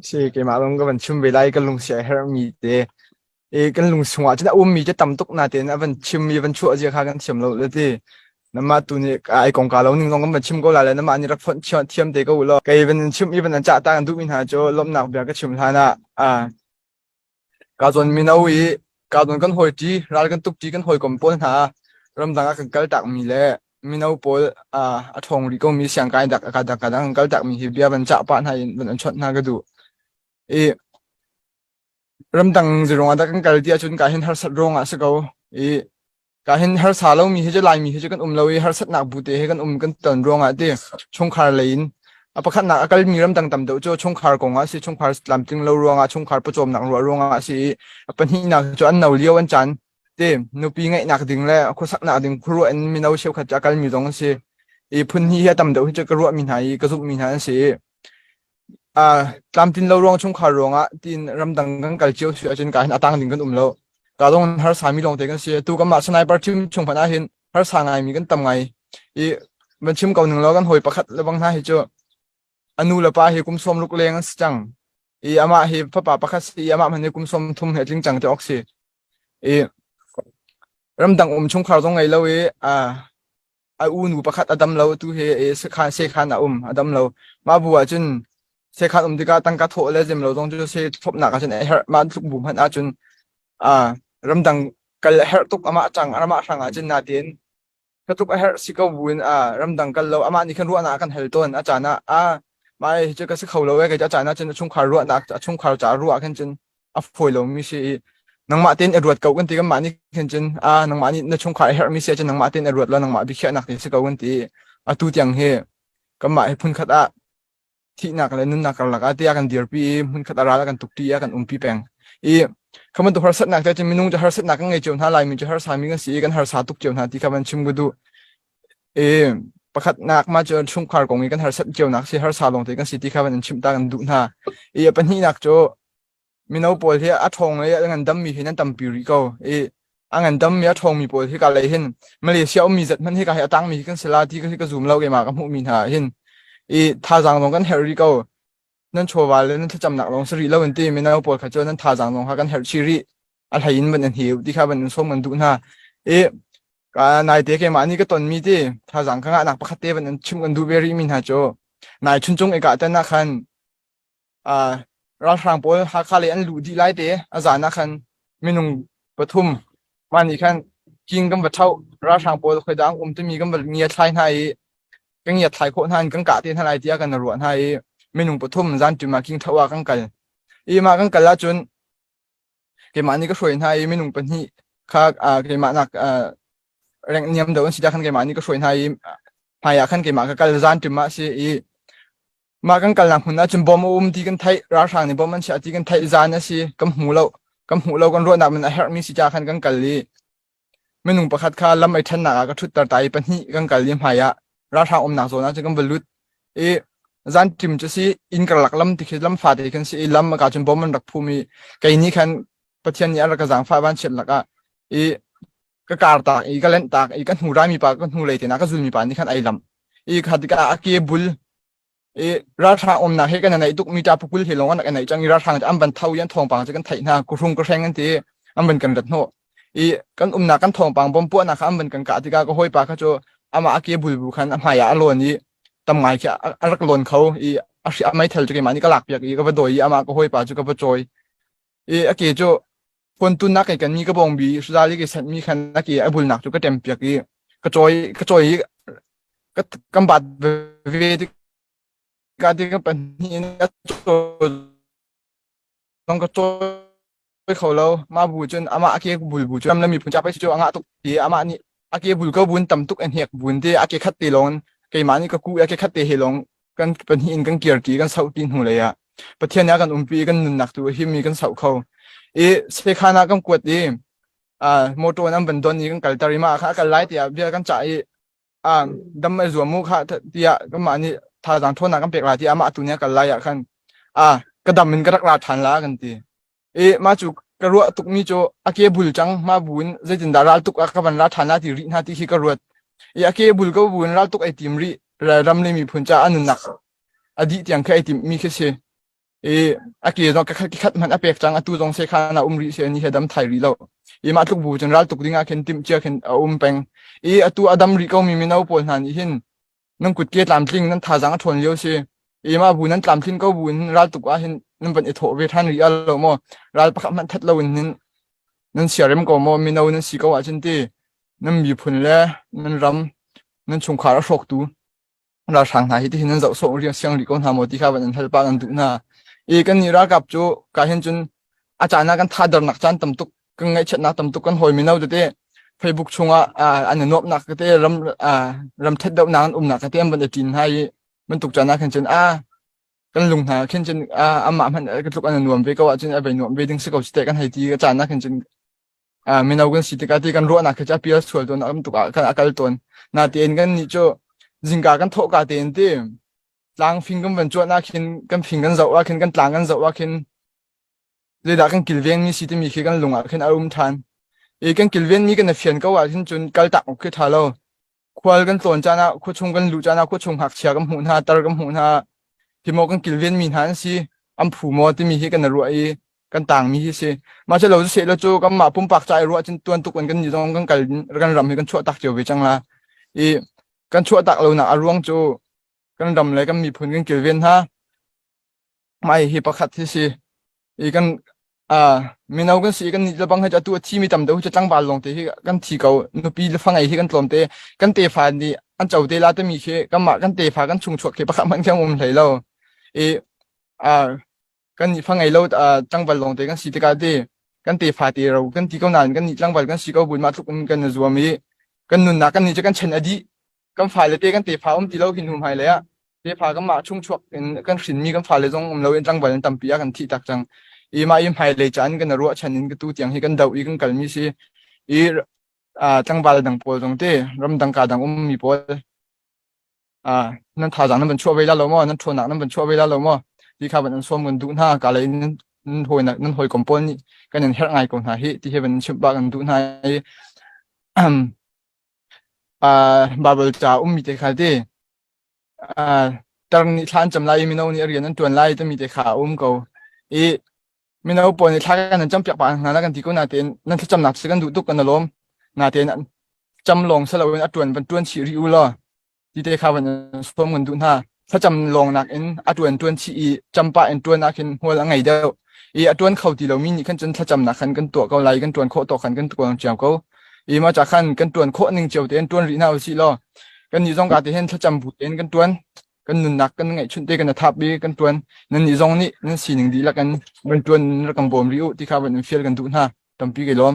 si cái mà long cái vẫn chim về lại cái lùng xe her mi thế cái lùng xung chứ đã mi chứ tầm túc na thế nó vẫn chim mi vẫn chua gì khác cái chim lâu thế nằm mà tụi này ai còn cả lâu nhưng long cái vẫn chim câu lại nằm mà anhรับphun chọn chim thế câu lo cái vẫn chim mi vẫn chả taกันทุกมินหาจะล้มหนักแบบก็chimท่านะการจนมีเอาอีการจนกันหอยจีร้านกันตุกจีกันหอยกลมปนหารำดังกันกัลตักมีแหละมีเอาปอทองรีก็มีเสียงกายดักกันกัลตักมีเฮียบันจ่าปานให้บันชดหน้าก็ดูรำดังจะรองอันกันกัลที่อาจุนการเห็นฮาร์สัตรองอ่ะสักเอาการเห็นฮาร์สาเรามีเฮจะลายมีเฮจะกันเราฮาร์สัตหนักบุตรเฮกันกันตันรองอ่ะที่ชงคาร์เลนประคันหนักก็มีรำดังต่ำเดียวชงคาร์กงอ่ะสิชงคาร์ลำจึงเรารองอ่ะชงคาร์ประจมหนักรองอ่ะสิปัญหาหนักจนเราเลี้ยววันจันเต็มนูปีไงหนักดิ่งแล้วคนสักหนักดิ่งครัวอันมีเราเชี่ยวขัดจากกันมีตรงสิพื้นที่ต่ำเดียวจะกระรัวมีหายกระสุบมีหายสิตามตินเรารองชงคารองอ่ะตินรำดังกันกัลเจียวเสียจนการตั้งดิ่งกันเราการต้องฮาร์สามีลงเตกันสิตัวกันมาสไนเปอร์ทีมชงพนักเห็นฮาร์สางไงมีกันต่ำไงมันชิมเก่าหนึ่งเรากันหอยประคัดแล้วบางท่าให้เจออนุละป้าเฮกุมสมลูกเลี้ยงจังอามาเฮพระป่าประคัสอามามันเฮกุมสมทุ่มเฮจริงจังจะออกสิรำดังชงคารต้องไงเราอูนูประคัดอดัมเราตัวเฮเสขานอดัมเรามาบัวจนเสขานที่ก็ตั้งกระโถเลยเจมเราต้องจะเสทบหนักกันเฮมาทุกบุ๋มพันอาจนรำดังกัลเฮตุกอามาจังอามาสังอาจนนาเดียนกระตุกเฮสิกบุญรำดังกัลเราอามานี่ขันรัวนากันเฮลต้นอาจารย์ไม่จะก็สิเขาเราเว้ยก็จะอาจารย์จนชงคารรัวนักชงคารจ่ารัวกันจนฝอยเรามีสินังมาเต้นรวดเก่ากันตีกันมานี่กันจนนังมานี่ในชงคารเฮมีเสียจนนังมาเต้นรวดแล้วนังมาบิเขนักที่สิเก่ากันตีตูเตียงเฮก็มาให้พุ่นขัดที่นักเลยนั่นนักหลักที่กันเดียร์ปีพุ่นขัดอะไรกันตุกตีกันปีแปงเขามันตัวฮาร์สัตนักแต่จะมีนุ่งจะฮาร์สัตนักกันไงเจ้าหน้าลายมีจะฮาร์สามีกันสีกันฮาร์สาตุกเจ้าหน้าที่เขามันชิมกูดูประคัดนักมาเจอชุ่มคาร์กงกันฮาร์สัตเจ้านักสิฮาร์สาลงแต่กันสีที่เขามันชิมตากันดูหน้าปัญหานักโจมีน้องปอที่อัดทองเลยอันดัมมีเห็นนั่นตั้มปิริโกอันดัมมีอัดทองมีปอที่กันเลยเห็นมาเลเซียมีจัดมันที่กันให้ตั้งมีกันสลาที่ก็ซูมเราเกี่ยมากับหูมีหาเห็นท่าจางลงกันเฮริโกนั่นโชว์ว่าเลยนั่นถ้าจำหนักลงสรีแล้ววันที่มีน้องปอเขาเจอนั่นท่าจางลงหากันเฮริชิริอะไรยินมันหิวที่เขาเป็นส้มมันดูหน้าการนายเด็กมานี่ก็ตอนมีที่ท่าจางข้างหน้าประคัตเต้เป็นชิมกันดูเบรีมินหาโจนายชุนจงเอกาแต่นักขันเราทางปอหาคาเลอันลูดีไลเตอาจารย์นักขันมีนุ่งปฐุมมันอีกขันกินกันแบบเท่าเราทางปอเคยดังจะมีกันแบบเงียไทยให้กันเงียไทยโคตรหันกันกะเตียนทนายเดียกันรวดให้มีนุ่งปฐุมจานจุมากินทว่ากันกันมากันกันละจนเกมานี่ก็ช่วยให้มีนุ่งเป็นที่ข้าเกมานักแรงเนียมเดินสิจากขันเกมานี่ก็ช่วยให้พายขันเกมากันจานจุมาสิมากันกันหลังหุ่นนะจนบอมที่กันไทยราชาเนี่ยบอมมันเสียที่กันไทยจานนะสิกำหูเรากันรวดนับมันเฮร์มีสิจากขันกันกันลีไม่นุ่งประคัดข้าลำไอทันหนักก็ทุดตาไตปัญหากันกันลีพายราชาหนักโซนะจะกันบรรลุจานจิมจะสิอินกระหลักลำที่คิดลำฟาดที่กันสิลำมากาจนบอมมันรักภูมิไกนี้ขันประเทศนี้อะไรก็จางฟ้าบ้านเฉียดหลักก็การตากก็เล่นตากกันหูร้ายมีปากกันหูเลยแต่นักก็จุลมีปากนี่ขันไอลำขัดก็อาเกียบุลราชาหนักให้กันในตุกมีจ่าปุกุลเฮลงกันในจังราชาจะอันบันเท่ายันทองปังจะกันไถนากุรุงกุแรงกันทีอันบันกันรัดโนกันหนักกันทองปังบอมปวดนะครับอันบันกันกะที่ก็ห้อยปากเขาโจอามาอาเกียบุลบุคันอามาอยาอารมณ์นี้ตำไงแค่อารักลนเขาอาชีพไม่เท่าจะกันมานี่ก็หลักอย่างก็ไปโดยอามาก็ห้อยปากจะก็ไปจอยอาเกียโจคนตุนนักกันมีก็บองบีสุดท้ายก็สัตมีคันอาเกียบุลหนักจะก็เต็มเปียกก็จอยก็กำบัดเวทการที่ก็เป็นที่นี่ต้องก็ช่วยเขาเรามาบูจนอามาอาเกะบูจนแล้วมีผลจับไปช่วยอ่างตุกที่อามานี่อาเกะบูก็บุญต่ำตุกเอ็นเหียกบุญที่อาเกะขัดตีลงเกยมานี่ก็กู้อาเกะขัดตีเฮลงกันเป็นหินกันเกียร์ตีกันเสาตีนหูเลยประเทศนี้กันปีกันหนักตัวที่มีกันเสาเขาเสกานากันกวดดีโมโตนั้นเป็นต้นนี้กันกัลตาริมาค่ะกันไล่เตียเบี้ยกันจ่ายดำไม่รวมมุขะเตียก็มานี่ท่าทางโทษนักกันเปียกลายที่อามาตัวเนี้ยกันไล่ขันกระดำมันกระดักลาทันละกันทีมาจุกระรัวตุกมีโจอาเกบุลจังมาบุญจะจินดาราตุกอากับบันลาทันละที่รินาที่ขี้กระรัวอาเกบุลก็บุญลาตุกไอติมริรำเลยมีผลจ้าอันนักอดีตอย่างแค่ไอติมมีแค่เช aki zo ka khat man apek chang atu jong se khana umri se ni hedam thairi lo ma tuk bu general tuk dinga khen tim chia khen peng atu adam ri ko mi minau pol han hin nang kut ke tlam tling nan tha jang thon leo se ma bu nan tlam thin ko bu ral tuk a hin nan ban e tho ve than ri al lo mo ral pakha man that lo nin nan siarem ko mo minau nan si ko a chin ti nan mi phun le nan ram nan chung khara shok tu ra sang na hi ti nan zo so ri siang ri ko na mo ti kha ban thal pa an du na kan ni ra kap chu ka hin chun achana kan thadar nak chan tam tuk kan ngai chat na tam tuk kan hoi minau de Facebook chunga an nop nak te ram thet dau nan nak te am ban tin hai man tuk chana khan chun kan lung ha khan chun amma man ka tuk an nuam ve ka wa chun a ve nuam ve ding se ko ste kan hai ti ka chana khan chun minau kan si te ka ti kan ro na ka cha pia sual don am tuk kan akal ton na ten kan ni chu jingka kan tho ka ten ti lang phing kan ban chu na khin kan phing kan zau a khin kan tlang kan zau a khin le da kan kilveng mi si te mi khi kan lunga khin than kan kilven mi kan fian ka wa hin chun kal tak ke thalo khwal kan ton chana khu chung kan lu chana khu chung hak chia kan hun ha tar kan hun ha ti mo kan kilven mi han si am phu mo ti mi hi kan ru ai kan tang mi hi se ma che lo se lo chu kam ma pum pak chai ru chin tuan tu kan ni jong kan ram hi kan chu tak cheu ve chang la kan chu tak lo na arwang chu kan ram le kan mi phun kan kilven ha mai hi pakhat hi si kan minau kan si kan ni labang ha tu thi mi tam do cha chang ba long te hi kan thi ko nu pi le fangai hi kan tlom te kan te fa ni an chau te la te mi khe kan ma kan te fa kan chung chok ke pakha man kyang hlei lo kan ni fangai lo chang ba long te kan si te ka te kan te fa te ro kan ti ko nan kan ni chang ba kan si ko bun ma tuk kan na zuam mi kan nun na kan ni cha kan chen adi kan fa le te kan te fa ti lo hin hum hai le ya te fa kan ma chung chok kan hrin mi kan fa le jong lo en chang ba tam pi kan thi tak chang ma hai le chan kan ro chanin ka tu tiang hi kan dau kan kalmi si changbal dang pol jong te ram dang ka dang mi pol nan tha jang nan ban chho ve la lo mo nan thona nan ban chho ve la lo mo ti kha ban som kan du na ka le nan hoi na nan hoi kompol ni kan nan her ngai ko na hi ti he ban chim ba kan du na babel cha mi te kha te tarng ni than cham lai mi no ni arian nan tuan lai te mi te kha ko minau pon ni thaka nan cham pyak pa na kan ti ko na ten nan cham nak se kan du tuk kan lom na ten cham long sa lo atun ban tuan chi ri u lo ti te kha ban som kan du na sa cham long nak in atun tuan chi cham pa en tuan akin hol angai da atun khau ti lo mi ni kan chen sa cham na khan kan to ko lai kan tuan kho to khan kan tuan cham ko ma cha khan kan tuan kho ning cheu ten tuan ri na si lo kan ni jong ka te hen sa cham bu ten kan tuan kan nun nak kan ngai chun te kan thap bi kan tuan nan ni jong ni nan si ning di la kan ban tuan ra kan bom riu ti kha ban fiel kan du na tampi ke lom